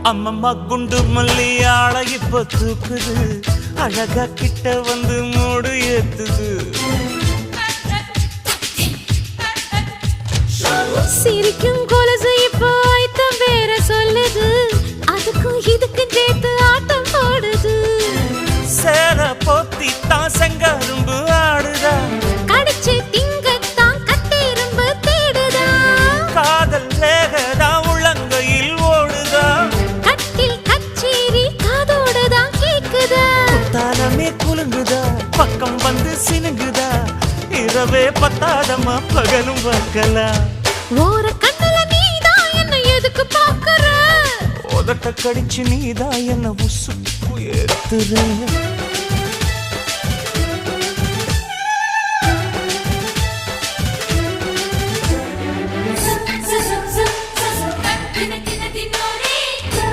அம்மம்மா குண்டு மல்லி ஆளை இப்ப தூக்குது அழகா கிட்ட வந்து மூடு ஏத்துது சிரிக்கும் கொலுசு இப்போ ஐத்தம் வேற சொல்லுது அதுக்கும் இதுக்கு சேர்த்து ஆட்டம் போடுது சேர போத்தி தான் செங்கரும்பு ஆடுதா கடிச்சு திங்கத்தான் கட்டெரும்பு தேடுதா காதல் லேகதா உள்ளங்கையில் ஓடுதா கட்டில் கச்சேரி காதோடுதான் கேக்குதா தானமே குலுங்குதா பக்கம் வந்து சினுங்குதா இரவே பத்தாதமா பகலும் பார்க்கலாம் ஓர கண்ணுல நீதான் என்ன எதுக்கு பாக்குற உதட்ட கடிச்சு நீதான் என்ன உசுப்பு ஏத்துற